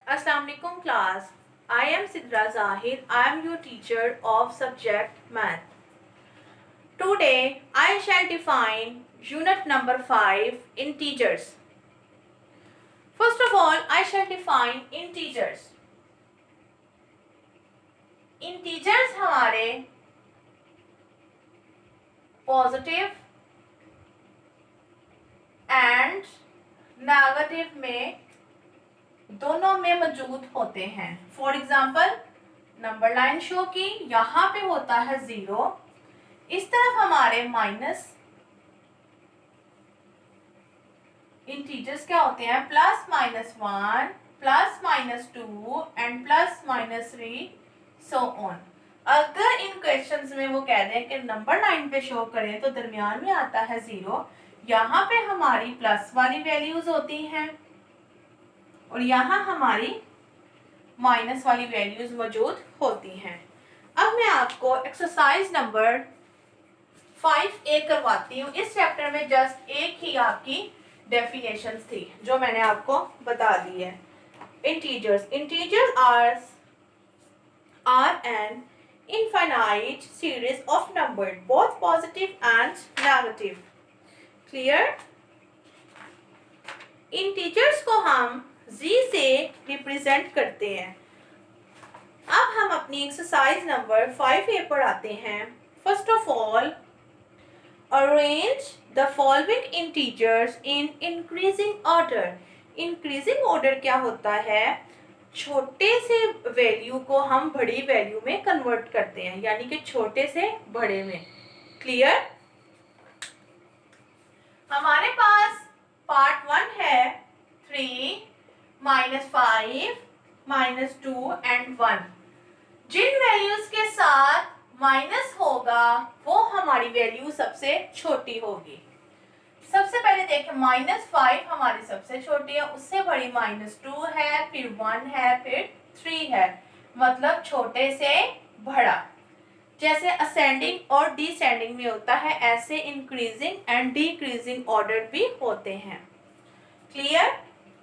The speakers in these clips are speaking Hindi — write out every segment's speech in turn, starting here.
Assalamu alaikum class. I am Sidra Zahid. I am your teacher of subject math. Today I shall define unit number 5 integers. First of all I shall define integers. Integers हमारे पॉजिटिव एंड नेगेटिव में दोनों में मौजूद होते हैं. For example number line show की, यहाँ पे होता है 0, इस तरफ हमारे माइनस. इंटीजर्स क्या होते हैं? Plus minus 1, plus minus 2 and plus minus 3 so on. अगर इन क्वेश्चंस में वो कह दें कि नंबर लाइन पे शो करें तो दरमियान में आता है 0, यहाँ पे हमारी प्लस वाली वैल्यूज होती हैं और यहाँ हमारी माइनस वाली वैल्यूज मौजूद होती हैं. अब मैं आपको एक्सरसाइज नंबर 5A करवाती हूँ. इस चैप्टर में जस्ट एक ही आपकी डेफिनेशंस थी जो मैंने आपको बता दी है. Integers are an infinite series of numbers, both positive and negative. Clear? Integers को हम z से रिप्रेजेंट करते हैं. अब हम अपनी एक्सरसाइज नंबर 5A पर आते हैं. First of all arrange the following integers in increasing order. Increasing order क्या होता है? छोटे से वैल्यू को हम बड़ी वैल्यू में कन्वर्ट करते हैं, यानी कि छोटे से बड़े में. क्लियर? हमारे पास पार्ट 1 है 3, -5, -2 एंड 1. जिन वैल्यूज के साथ माइनस होगा वो हमारी वैल्यू सबसे छोटी होगी. सबसे पहले देखें -5 हमारी सबसे छोटी है, उससे बड़ी -2 है, फिर 1 है, फिर 3 है, मतलब छोटे से बड़ा. जैसे असेंडिंग और डिसेंडिंग में होता है, ऐसे इंक्रीजिंग एंड डिक्रीजिंग ऑर्डर भी होते हैं. क्लियर?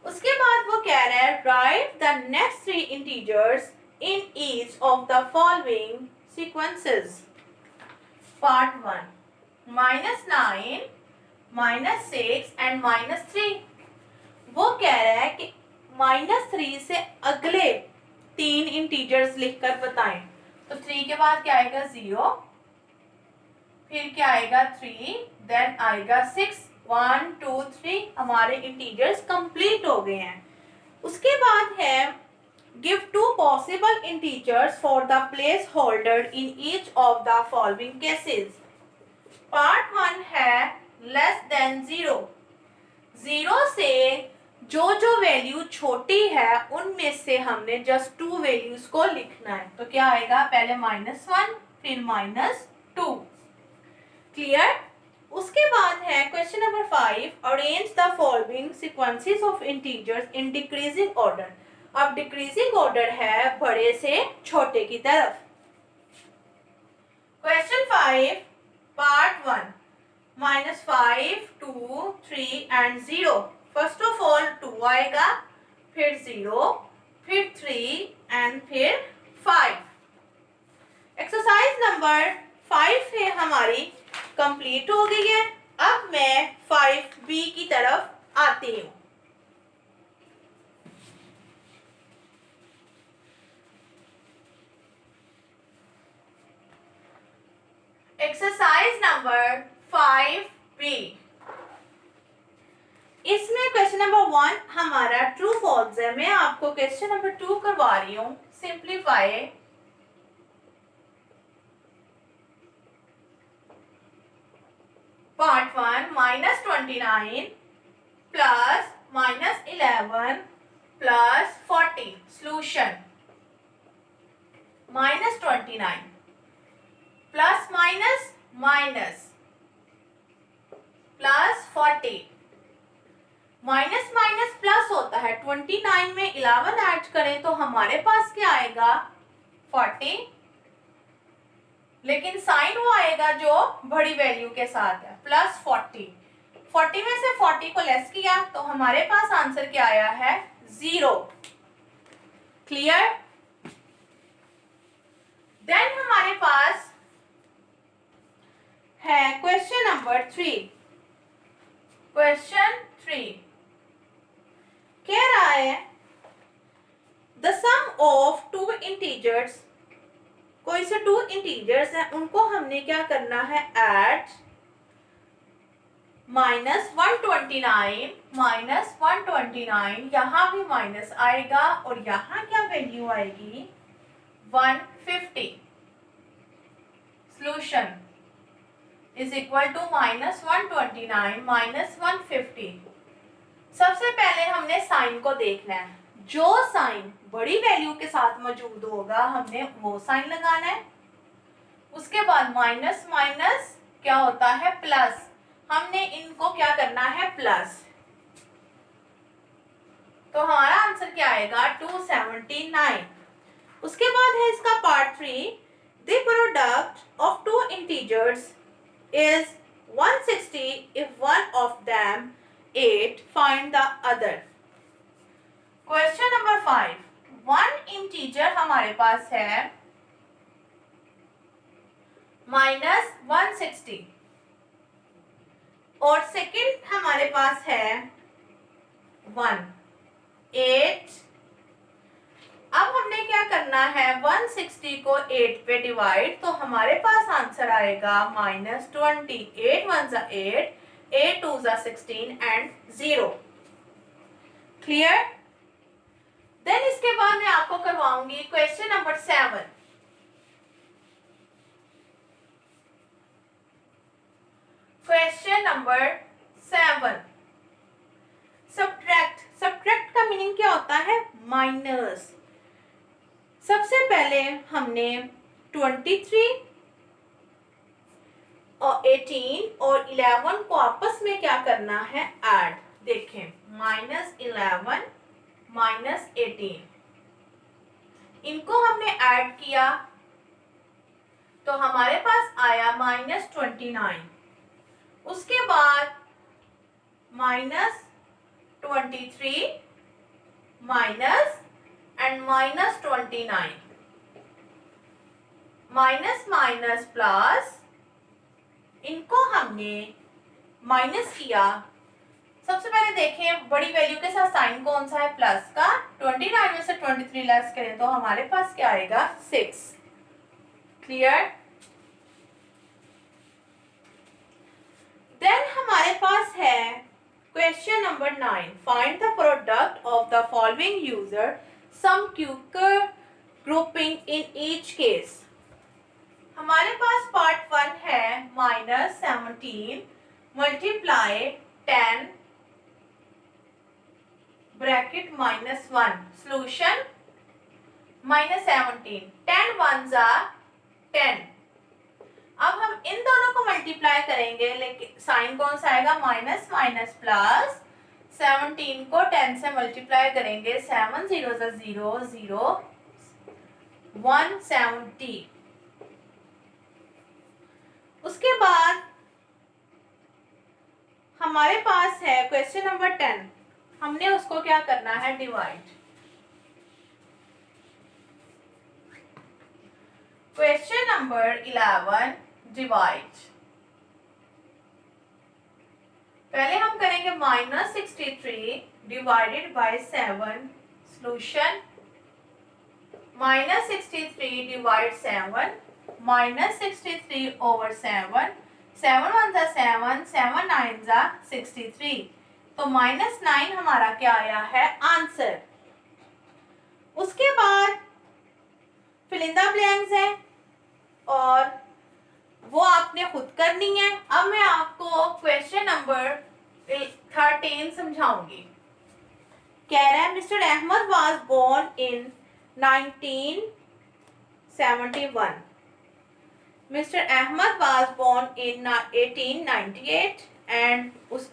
उसके बाद वो कह रहा है right the next 3 integers in each of the following sequences. Part 1 -9, -6 and -3. वो कह रहा है कि -3 से अगले 3 इंटीजर्स लिखकर बताएं. तो 3 के बाद क्या आएगा? 0, फिर क्या आएगा? 3, देन आएगा 6. 1 2 3 हमारे इंटीजर्स कंप्लीट हो गए हैं. उसके बाद है give 2 possible integers for the place holder in each of the following cases. Part 1 है लेस देन 0. 0 से जो वैल्यू छोटी है उनमें से हमने जस्ट 2 वैल्यूज को लिखना है. तो क्या आएगा? पहले -1 फिर -2. क्लियर? उसके बाद है question number 5 arrange the following sequences of integers in decreasing order. अब डिक्रीजिंग ऑर्डर है बड़े से छोटे की तरफ. Question 5 part 1 -5, 2, 3 and 0. First of all 2 आएगा, फिर 0, फिर 3 एंड फिर 5. एक्सरसाइज नंबर 5 है हमारी कंप्लीट हो गई है. अब मैं 5B की तरफ आती हूँ. Exercise number 5B. इसमें क्वेश्चन नंबर 1 हमारा ट्रू फॉल्स है. मैं आपको क्वेश्चन नंबर 2 करवा रही हूँ. Simplify. Part 1 -29 plus -11 plus 40. Solution -29 plus minus minus plus 40. Minus minus plus होता है. 29 में 11 ऐड करें तो हमारे पास क्या आएगा? 40. लेकिन साइन वो आएगा जो बड़ी वैल्यू के साथ है, प्लस 40. 40 में से 40 को लेस किया तो हमारे पास आंसर क्या आया है? 0. क्लियर? देन हमारे पास है क्वेश्चन नंबर 3। क्वेश्चन 3 कह रहा है the sum of two integers, कोई से टू इंटीजर्स हैं, उनको हमने क्या करना है, ऐड -129 यहाँ भी माइनस आएगा और यहाँ क्या वैल्यू आएगी, 150। Solution is equal to -129 -150। सबसे पहले हमने साइन को देखना है, जो साइन बड़ी वैल्यू के साथ मौजूद होगा हमने वो साइन लगाना है। उसके बाद माइनस माइनस क्या होता है, प्लस, हमने इनको क्या करना है, प्लस। तो हमारा आंसर क्या आएगा, 279। उसके बाद है इसका part 3, the product of two integers is 160 if one of them 8, find the other। Question number 5, one integer हमारे पास है -160 और सेकंड हमारे पास है 1, 8। अब हमने क्या करना है, 160 को 8 पे डिवाइड, तो हमारे पास आंसर आएगा -20। 8 1 जा 8, 8 2 जा 16 एंड 0। क्लियर? देन इसके बाद मैं आपको करवाऊंगी question number 7। Question number 7, subtract. Subtract का मीनिंग क्या होता है, माइनस। सबसे पहले हमने 23 और 18 और 11 को आपस में क्या करना है, ऐड। देखें, -11 -18 इनको हमने ऐड किया तो हमारे पास आया -29। उसके बाद -23 minus and -29, minus minus plus, इनको हमने माइनस किया। सबसे पहले देखें बड़ी वैल्यू के साथ साइन कौन सा है, प्लस का। 29 में से 23 लेस करें तो हमारे पास क्या आएगा, 6। क्लियर? देन हमारे पास है question number 9, find the product of the following use a sum क्यूकर ग्रुपिंग इन ईच केस। हमारे पास पार्ट 1 है -17 मल्टीप्लाई 10 ब्रैकेट -1, सॉल्यूशन -17, 10 1 जा 10। अब हम इन दोनों को मल्टीप्लाई करेंगे, लेकिन साइन कौन सा आएगा, माइनस माइनस प्लस। 17 को 10 से मल्टीप्लाई करेंगे, 7 0 जा 0 0 170। उसके बाद हमारे पास है क्वेश्चन नंबर 10, हमने उसको क्या करना है, डिवाइड। Question number 11, divide. पहले हम करेंगे -63 divided by 7, solution -63 divide 7, -63 over 7, 7 1 जा 7, 7 9 जा 63, तो -9 हमारा क्या आया है, आंसर। उसके बाद फिल इन द ब्लैंक्स है और वो आपने खुद करनी है। अब मैं आपको क्वेश्चन नंबर 13 समझाऊंगी। कह रहा है mister Ahmad was born in 1971। Mister Ahmad was born in 1898 and उस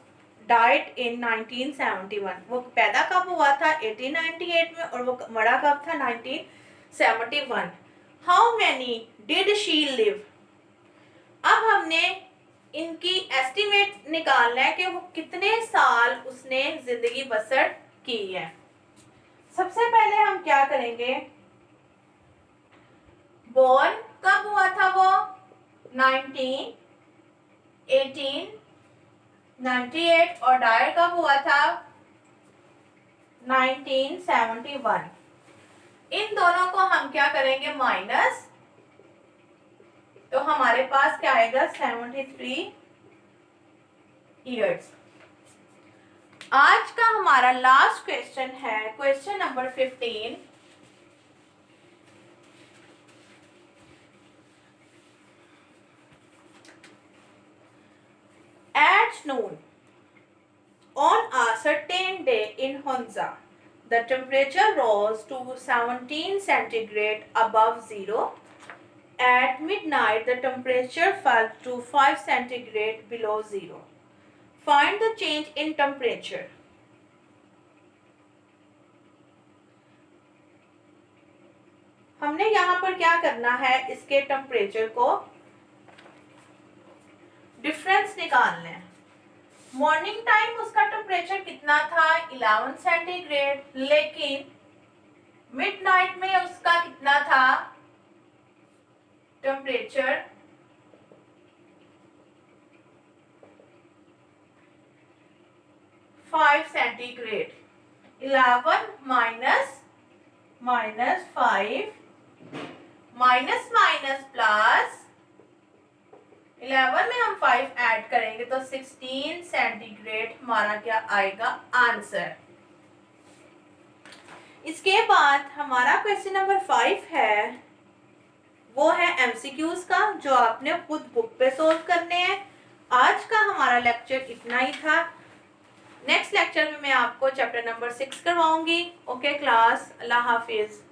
डाइड इन 1971। वो पैदा कब हुआ था, 1898 में, और वो मरा कब था, 1971। How many did she live. अब हमने इनकी एस्टिमेट निकालना है कि वो कितने साल उसने जिंदगी बसर की है। सबसे पहले हम क्या करेंगे, करेंगे, बोर्न कब हुआ था वो, 1898 और डायर कब हुआ था, 1971। इन दोनों को हम क्या करेंगे माइनस, तो हमारे पास क्या आएगा 73 ईयर्स। आज का हमारा लास्ट क्वेश्चन है question number 15। At noon on a certain day in Hunza, the temperature rose to 17 centigrade above zero. At midnight, the temperature fell to 5 centigrade below zero. Find the change in temperature. हमने यहाँ पर क्या करना है, इसके टेम्परेचर को डिफरेंस निकालना है। मॉर्निंग टाइम उसका टेम्परेचर कितना था 11 सेंटीग्रेड, लेकिन मिडनाइट में उसका कितना था temperature 5 centigrade. 11 minus 5 minus plus 11 में हम 5 ऐड करेंगे तो 16 सेंटीग्रेड हमारा क्या आएगा आंसर। इसके बाद हमारा क्वेश्चन नंबर 5 है, वो है एमसीक्यूज का, जो आपने खुद बुक पे सोल्व करने हैं। आज का हमारा लेक्चर इतना ही था। नेक्स्ट लेक्चर में मैं आपको चैप्टर नंबर 6 करवाऊंगी। ओके क्लास, अल्लाह हाफिज।